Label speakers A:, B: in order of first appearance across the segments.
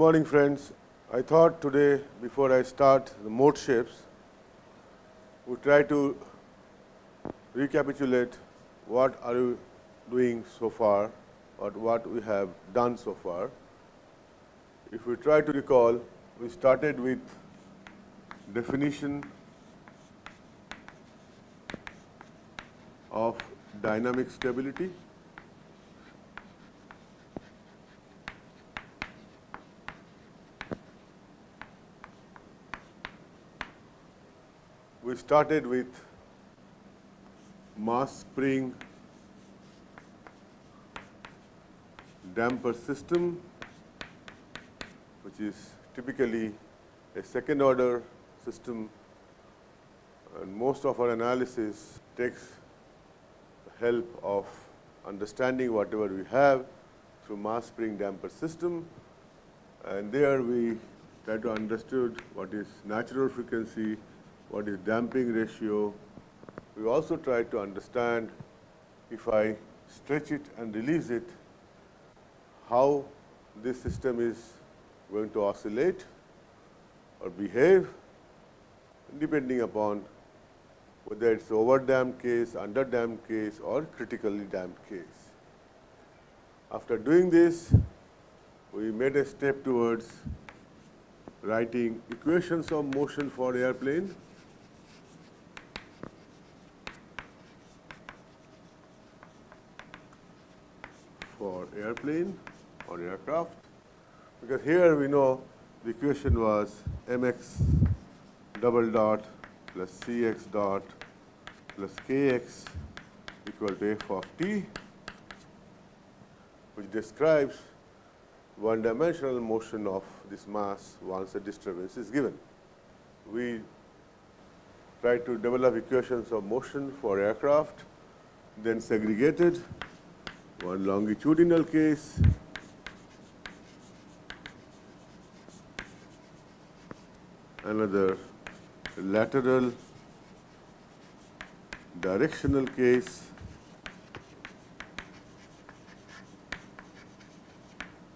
A: morning, friends. I thought today, before I start the mode shapes, we try to recapitulate what are we doing so far, or what we have done so far. If we try to recall, we started with definition of dynamic stability. We started with mass spring damper system, which is typically a second order system, and most of our analysis takes the help of understanding whatever we have through mass spring damper system, and there we try to understand what is natural frequency, what is damping ratio. We also try to understand, if I stretch it and release it, how this system is going to oscillate or behave, depending upon whether it's over damped case, under damped case, or critically damped case. After doing this, we made a step towards writing equations of motion for airplane. For airplane or aircraft, because here we know the equation was mx double dot plus cx dot plus kx equal to f of t, which describes one-dimensional motion of this mass once a disturbance is given. We tried to develop equations of motion for aircraft, then segregated one longitudinal case, another lateral directional case,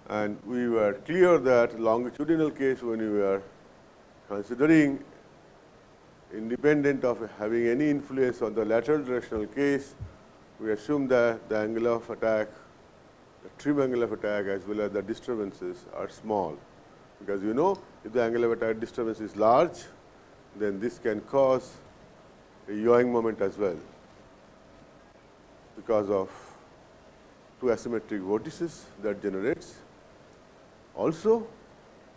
A: and we were clear that longitudinal case, when we were considering independent of having any influence on the lateral directional case, we assume that the angle of attack, the trim angle of attack, as well as the disturbances are small, because you know, if the angle of attack disturbance is large, then this can cause a yawing moment as well, because of two asymmetric vortices that generates. Also,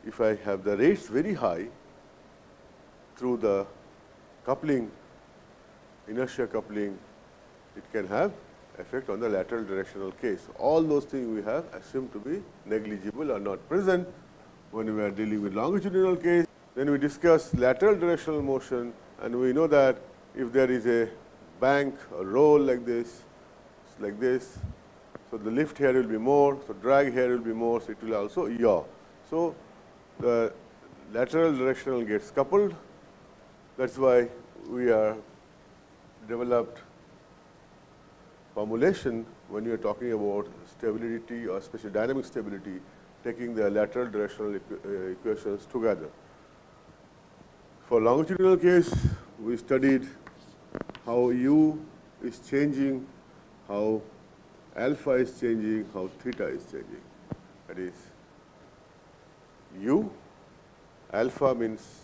A: if I have the rates very high through the coupling, inertia coupling, it can have effect on the lateral directional case. All those things we have assumed to be negligible or not present when we are dealing with longitudinal case. Then we discuss lateral directional motion, and we know that if there is a bank or roll like this, so the lift here will be more, so drag here will be more, so it will also yaw. So the lateral directional gets coupled. That's why we are developed formulation when you are talking about stability or special dynamic stability, taking the lateral directional equations together. For longitudinal case, we studied how u is changing, how alpha is changing, how theta is changing. That is, u, alpha means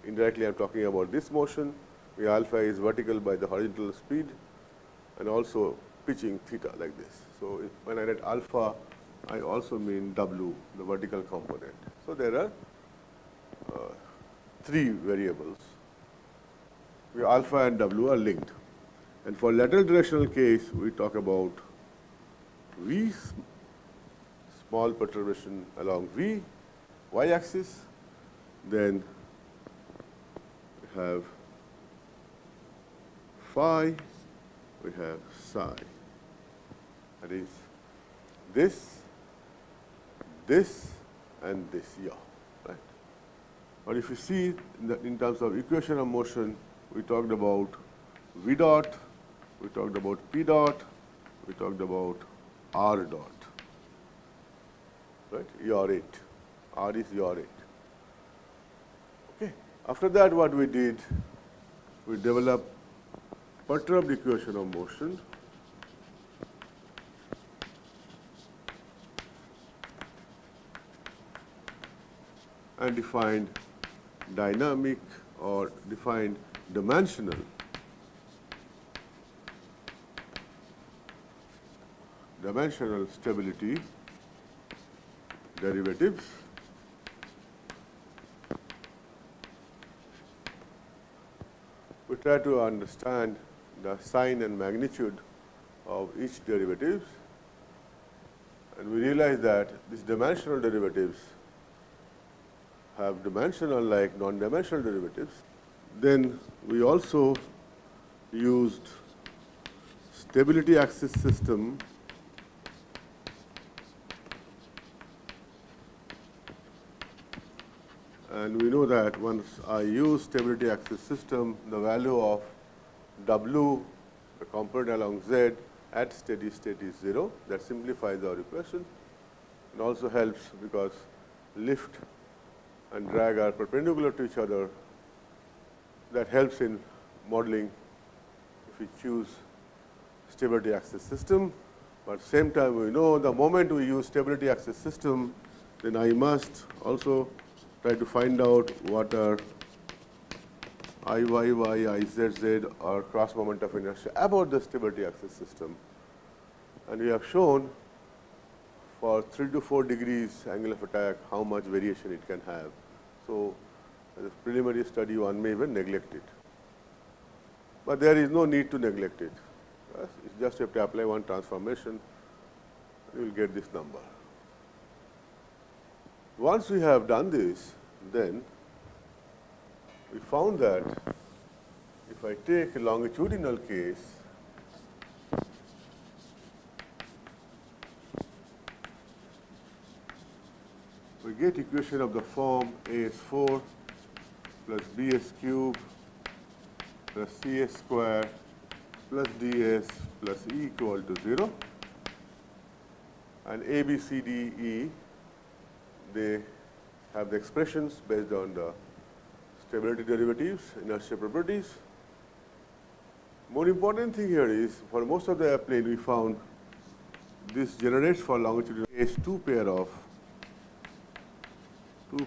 A: indirectly I am talking about this motion, where alpha is vertical by the horizontal speed, and also pitching theta like this. So when I write alpha, I also mean w, the vertical component. So there are three variables where alpha and w are linked. And for lateral directional case, we talk about v, small perturbation along v, y-axis. Then we have phi, we have psi. That is this, and this yaw, right? Or if you see in terms of equation of motion, we talked about v dot, we talked about p dot, we talked about r dot, right? Yaw rate R is yaw rate. Okay. After that, what we did, we developed perturbed equation of motion. And defined dynamic or defined dimensional stability derivatives. We try to understand the sign and magnitude of each derivative, and we realize that these dimensional derivatives have dimensional like non-dimensional derivatives. Then we also used stability axis system and we know that once I use stability axis system, the value of W, the component along Z at steady state is 0. That simplifies our equation and also helps because lift and drag are perpendicular to each other. That helps in modeling if we choose stability axis system. But at the same time, we know the moment we use stability axis system, then I must also try to find out what are IYY, IZZ or cross moment of inertia about the stability axis system. And we have shown for 3 to 4 degrees angle of attack how much variation it can have. So, as a preliminary study, one may even neglect it. But there is no need to neglect it. It's just you have to apply one transformation, you will get this number. Once we have done this, then we found that if I take a longitudinal case, we get equation of the form AS4 plus BS cube plus CS square plus DS plus E equal to 0. And A, B, C, D, E, they have the expressions based on the stability derivatives, inertia properties. More important thing here is for most of the airplane we found this generates for longitudinal case two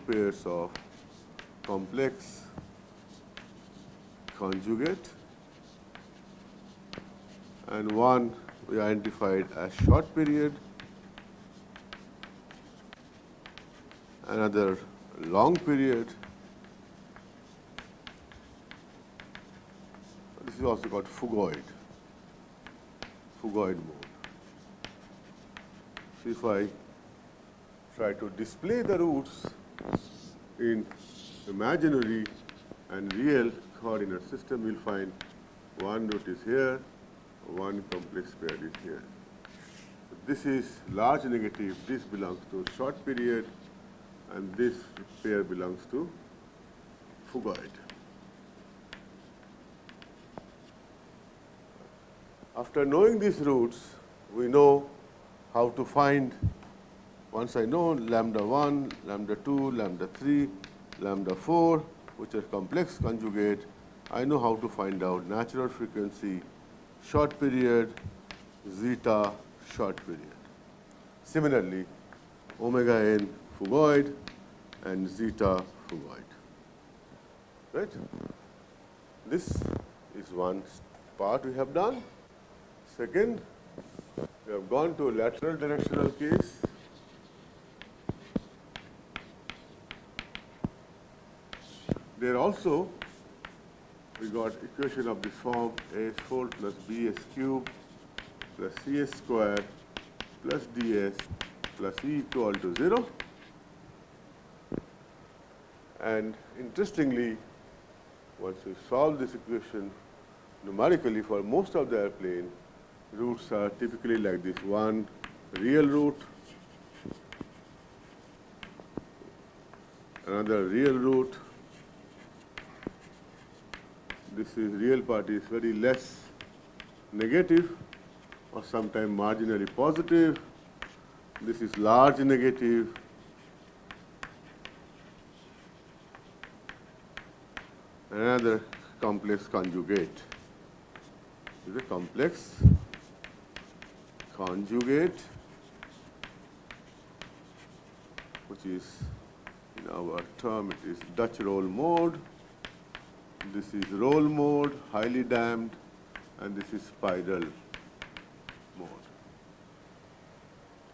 A: pairs of complex conjugate and one we identified as short period, another long period. This is also called phugoid mode. So if I try to display the roots in imaginary and real coordinate system, you'll find one root is here, one complex pair is here. So this is large negative, this belongs to short period, and this pair belongs to phugoid. After knowing these roots, we know how to find, once I know lambda 1, lambda 2, lambda 3, lambda 4, which are complex conjugate, I know how to find out natural frequency, short period, zeta, short period. Similarly, omega n phugoid and zeta phugoid. Right? This is one part we have done. Second, we have gone to a lateral directional case. There also we got equation of this form AS4 plus BS cube plus CS square plus DS plus E equal to 0. And interestingly, once we solve this equation numerically for most of the airplane, roots are typically like this: one real root, another real root. This is real part is very less negative or sometimes marginally positive. This is large negative, and another complex conjugate. This is a complex conjugate, which is, in our term, it is Dutch roll mode. This is roll mode, highly damped, and this is spiral mode.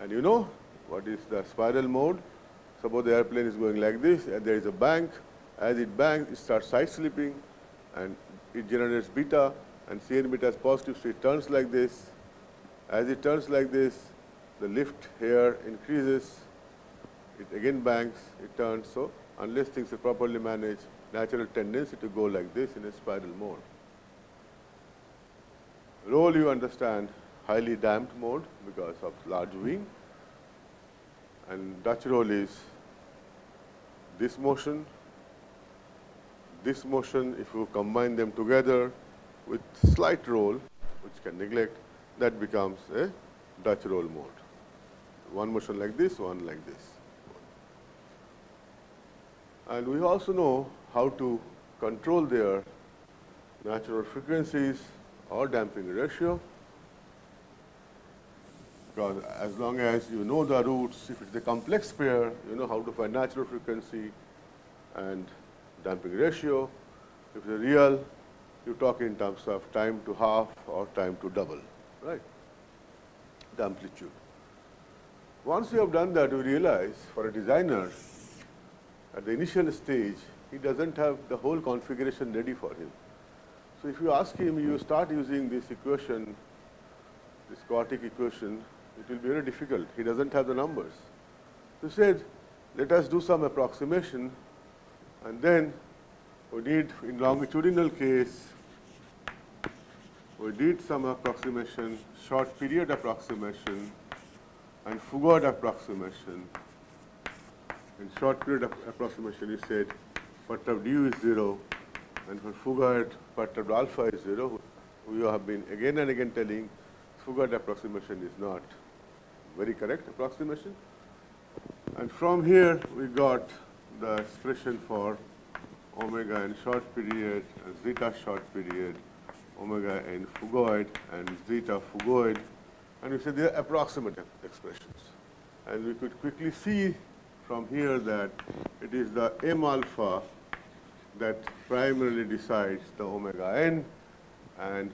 A: And you know what is the spiral mode? Suppose the airplane is going like this, and there is a bank. As it banks, it starts side slipping, and it generates beta, and Cn beta is positive, so it turns like this. As it turns like this, the lift here increases. It again banks, it turns. So unless things are properly managed, natural tendency to go like this in a spiral mode. Roll, you understand, highly damped mode because of large wing. And Dutch roll is this motion, if you combine them together with slight roll, which can neglect, that becomes a Dutch roll mode. One motion like this, one like this. And we also know how to control their natural frequencies or damping ratio, because as long as you know the roots, if it's a complex pair, you know how to find natural frequency and damping ratio. If it's a real, you talk in terms of time to half or time to double, right? The amplitude. Once you have done that, you realize for a designer, at the initial stage, he doesn't have the whole configuration ready for him. So if you ask him, you start using this equation, this chaotic equation, it will be very difficult. He doesn't have the numbers. So he said, let us do some approximation, and then we need, in longitudinal case, we did some approximation, short period approximation, and Fugard approximation. In short period approximation, he said perturbed U is 0, and for Fugard, perturbed alpha is 0. We have been again and again telling Fugard approximation is not very correct approximation. And from here, we got the expression for omega in short period, and zeta short period, omega in Fugard, and zeta Fugard. And we said they are approximate expressions. And we could quickly see from here that it is the m alpha that primarily decides the omega n, and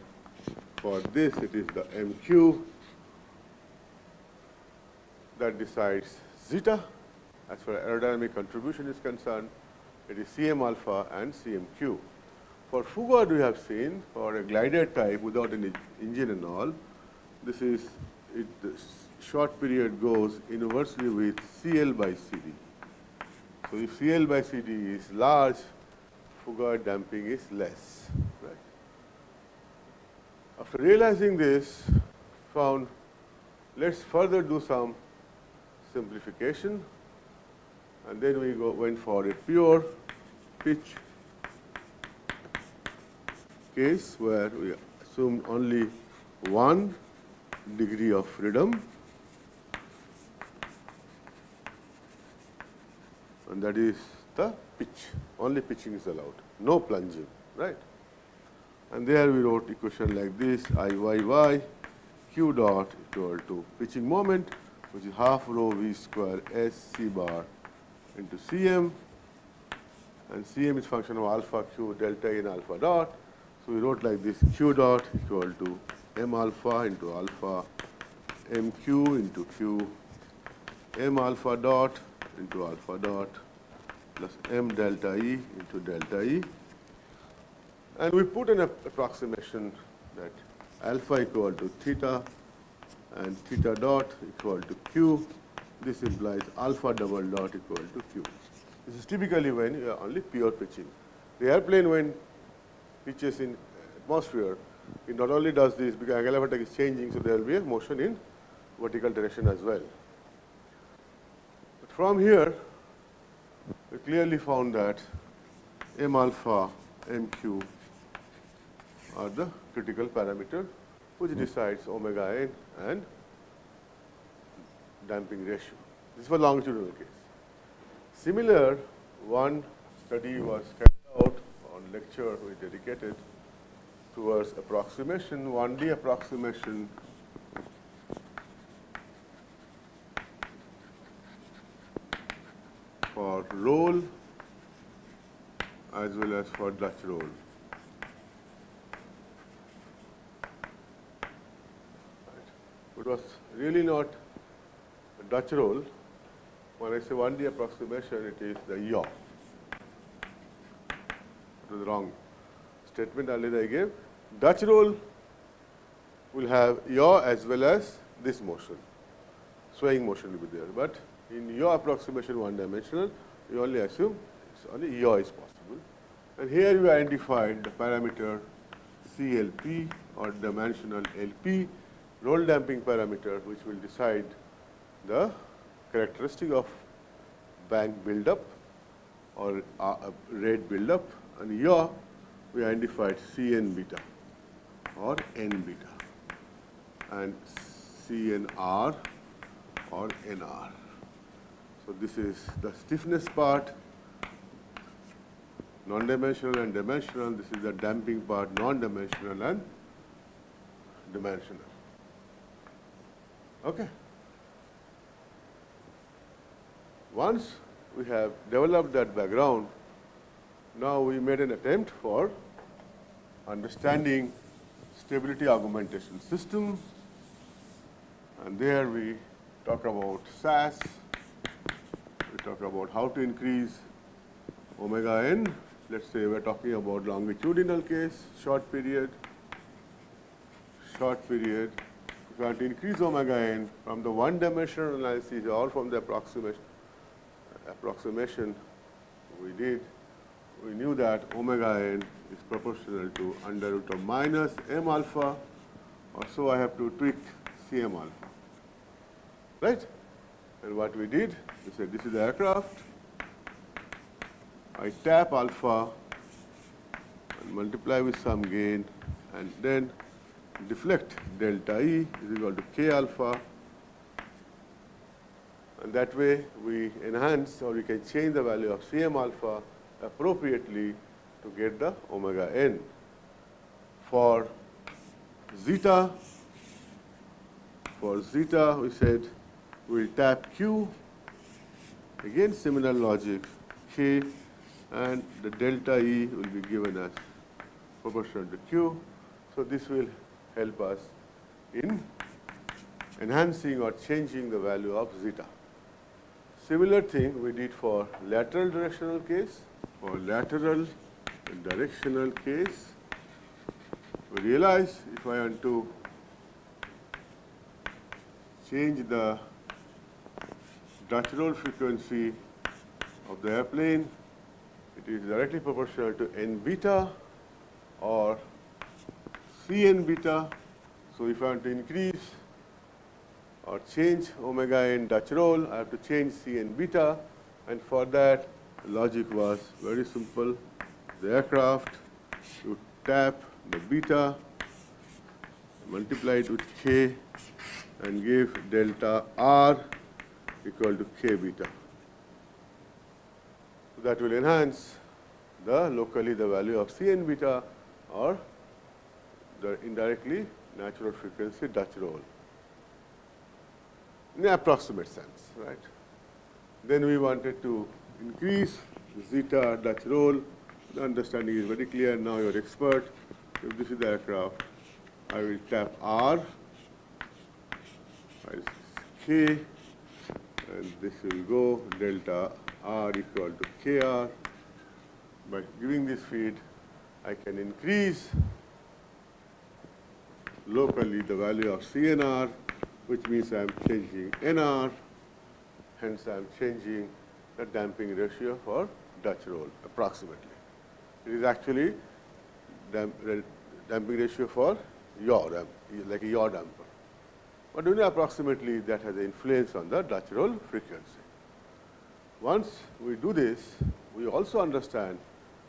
A: for this it is the mq that decides zeta. As far as aerodynamic contribution is concerned, it is Cm alpha and Cmq. For Fugard, we have seen for a glider type without any engine and all, this is the short period goes inversely with Cl by Cd. So if Cl by Cd is large, Fugard damping is less. Right? After realizing this, found let's further do some simplification, and then we went for a pure pitch case where we assumed only 1 degree of freedom, and that is the pitch. Only pitching is allowed, no plunging, right? And there we wrote equation like this: Iyy q dot equal to pitching moment, which is half rho v square s c bar into Cm, and Cm is function of alpha q delta in alpha dot. So we wrote like this: q dot equal to m alpha into alpha, mq into q, m alpha dot into alpha dot, plus m delta E into delta E. And we put an approximation that alpha equal to theta and theta dot equal to q. This implies alpha double dot equal to q. This is typically when you are only pure pitching. The airplane, when pitches in atmosphere, it not only does this because angular of attack is changing, so there will be a motion in vertical direction as well. But from here, we clearly found that m alpha, mq are the critical parameter which decides omega n and damping ratio. This is for longitudinal case. Similar, one study was carried out one lecture we dedicated towards approximation, 1D approximation for roll as well as for Dutch roll. It was really not a Dutch roll. When I say 1D approximation, it is the yaw. It was wrong statement earlier I gave. Dutch roll will have yaw as well as this motion. Swaying motion will be there. But in yaw approximation one dimensional, we only assume only yaw is possible. And here we identified the parameter CLP or dimensional LP, roll damping parameter, which will decide the characteristic of bank buildup or rate buildup. And yaw, we identified Cn beta or n beta and Cnr or nr. So this is the stiffness part, non-dimensional and dimensional. This is the damping part, non-dimensional and dimensional. Okay. Once we have developed that background, now we made an attempt for understanding stability augmentation system, and there we talk about SAS, we talk about how to increase omega n. Let's say we're talking about longitudinal case, short period. If you want to increase omega n from the one-dimensional analysis or from the approximation we did, we knew that omega n is proportional to under root of minus m alpha, or so I have to tweak Cm alpha, right? And what we did, we said this is the aircraft. I tap alpha and multiply with some gain, and then deflect delta E is equal to k alpha. And that way we enhance, or we can change the value of Cm alpha appropriately to get the omega n. For zeta, we said we will tap Q, again similar logic, K, and the delta E will be given as proportional to Q. So this will help us in enhancing or changing the value of zeta. Similar thing we did for lateral directional case. For lateral directional case, we realize if I want to change the Dutch roll frequency of the airplane, it is directly proportional to n beta or Cn beta. So if I want to increase or change omega n Dutch roll, I have to change Cn beta, and for that the logic was very simple. The aircraft, you tap the beta, multiply it with k, and give delta R equal to k beta. So that will enhance locally the value of Cn beta or the indirectly natural frequency Dutch roll in an approximate sense, right? Then we wanted to increase zeta Dutch roll. The understanding is very clear. Now you're expert. If this is the aircraft, I will tap R, K, and this will go delta R equal to KR. By giving this feed, I can increase locally the value of CNR, which means I'm changing NR, hence I'm changing the damping ratio for Dutch roll approximately. It is actually damping ratio for yaw, like a yaw damper. But only approximately that has an influence on the Dutch roll frequency. Once we do this, we also understand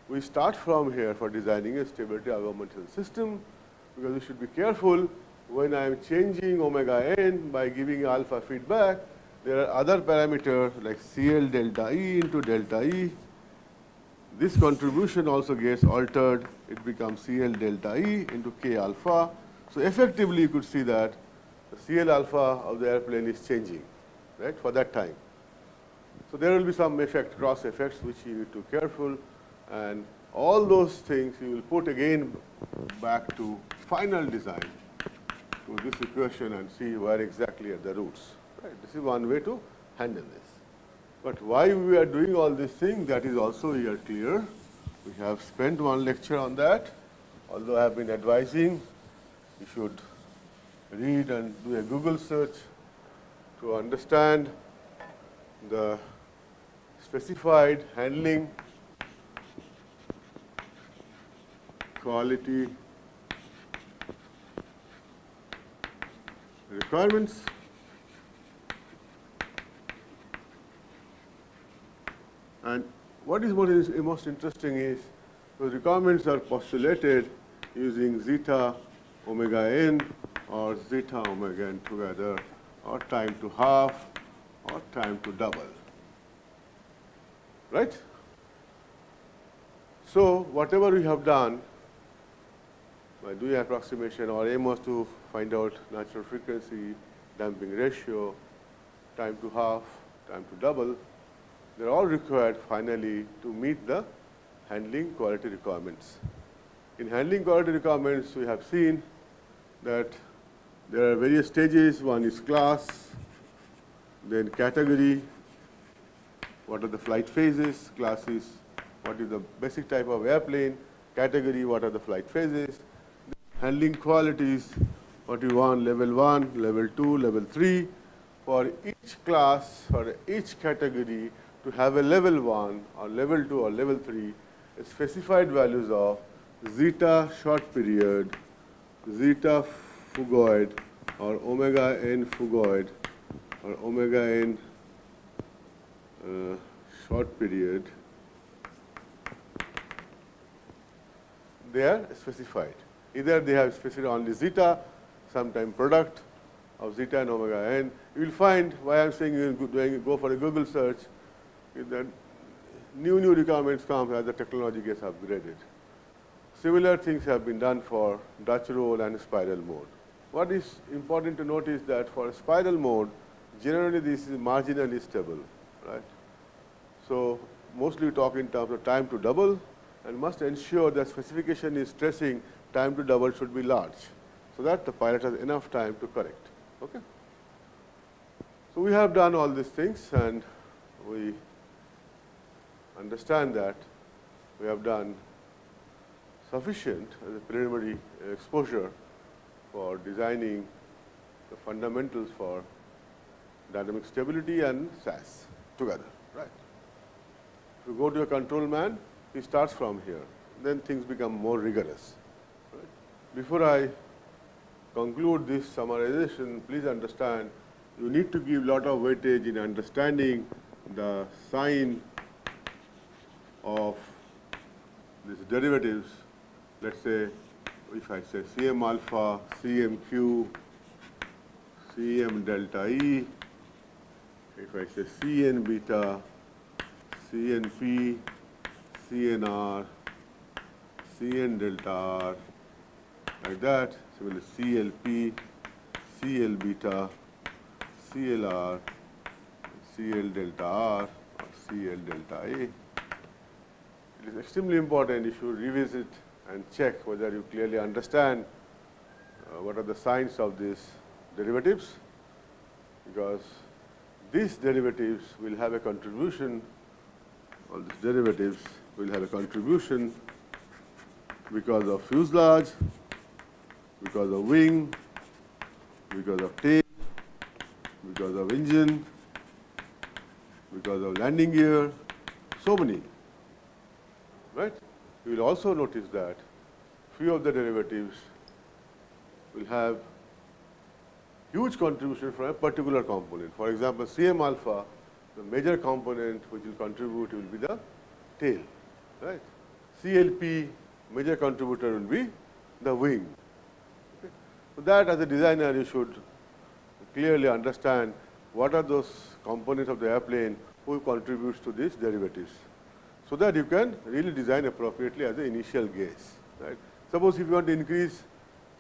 A: we start from here for designing a stability augmentation system, because we should be careful when I am changing omega n by giving alpha feedback. There are other parameters like CL delta E into delta E, this contribution also gets altered. It becomes CL delta E into K alpha. So effectively, you could see that the CL alpha of the airplane is changing, right, for that time. So there will be some effect, cross effects, which you need to be careful. And all those things you will put again back to final design to this equation and see where exactly are the roots. Right? This is one way to handle this. But why we are doing all these things, that is also here clear. We have spent one lecture on that, although I have been advising you should read and do a Google search to understand the specified handling quality requirements. And what is most interesting is those requirements are postulated using zeta omega n or zeta omega n together, or time to half or time to double. Right? So whatever we have done by doing approximation, our aim was to find out natural frequency, damping ratio, time to half, time to double. They're all required finally to meet the handling quality requirements. In handling quality requirements, we have seen that there are various stages. One is class, then category, what are the flight phases, class is what is the basic type of airplane, category, what are the flight phases, handling qualities, what you want, level 1, level 2, level 3. For each class or each category to have a level 1 or level 2 or level 3, specified values of zeta short period, zeta phugoid or omega n phugoid or omega n short period, they are specified. Either they have specified only zeta, sometime product of zeta and omega n. You will find why I am saying you go for a Google search is that new requirements come as the technology gets upgraded. Similar things have been done for Dutch roll and spiral mode. What is important to note is that for spiral mode, generally this is marginally stable, right? So mostly we talk in terms of time to double, and must ensure that specification is stressing time to double should be large, so that the pilot has enough time to correct. Okay? So we have done all these things, and we understand that we have done sufficient as a preliminary exposure for designing the fundamentals for dynamic stability and SAS together, right? If you go to a control man, he starts from here. Then things become more rigorous. Right? Before I conclude this summarization, please understand you need to give a lot of weightage in understanding the sign of these derivatives. Let's say if I say Cm alpha, Cmq, Cm delta E, if I say Cn beta, Cnp, Cnr, Cn delta R, like that. Similarly, CLP, CL beta, CLR, CL delta R, or CL delta A. It is extremely important you should revisit and check whether you clearly understand what are the signs of these derivatives, because these derivatives will have a contribution, all these derivatives will have a contribution because of fuselage, because of wing, because of tail, because of engine, because of landing gear, so many, right? You will also notice that few of the derivatives will have huge contribution from a particular component. For example, Cm alpha, the major component which will contribute will be the tail, right? CLP, major contributor will be the wing. Okay? So that as a designer you should clearly understand what are those components of the airplane who contributes to these derivatives. so that you can really design appropriately as an initial guess. Right? Suppose if you want to increase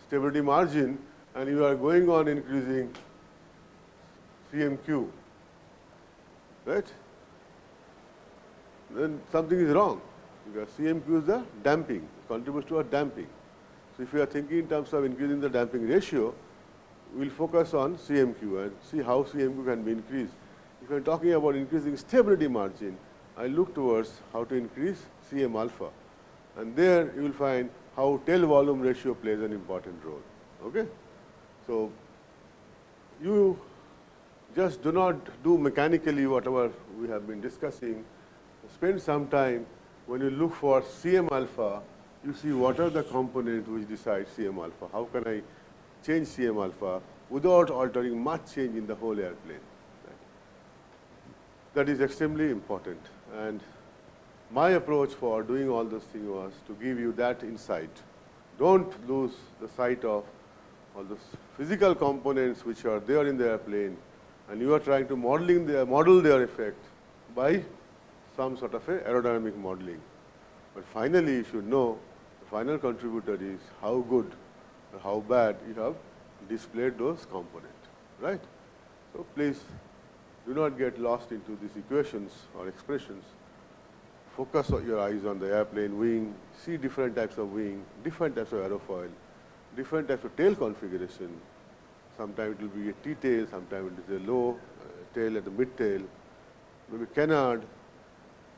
A: stability margin and you are going on increasing CMQ, right? Then something is wrong, because CMQ is the damping, contributes to a damping. So if you are thinking in terms of increasing the damping ratio, we will focus on CMQ and see how CMQ can be increased. If you are talking about increasing stability margin, I look towards how to increase CM alpha. And there you will find how tail volume ratio plays an important role. Okay? So you just do not do mechanically whatever we have been discussing. Spend some time when you look for CM alpha, you see what are the components which decide CM alpha. How can I change CM alpha without altering much change in the whole airplane? Right? That is extremely important. And my approach for doing all those things was to give you that insight. Don't lose the sight of all those physical components which are there in the airplane, and you are trying to model their effect by some sort of a aerodynamic modeling. But finally, you should know the final contributor is how good or how bad you have displayed those components, right? So please do not get lost into these equations or expressions. Focus your eyes on the airplane wing, see different types of wing, different types of aerofoil, different types of tail configuration. Sometimes it will be a T-tail, sometimes it is a low tail at the mid-tail, maybe canard.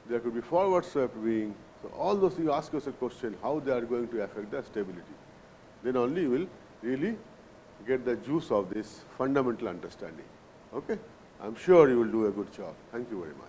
A: There could be forward swept wing. So all those you ask yourself a question, how they are going to affect the stability. Then only you will really get the juice of this fundamental understanding. Okay? I'm sure you will do a good job. Thank you very much.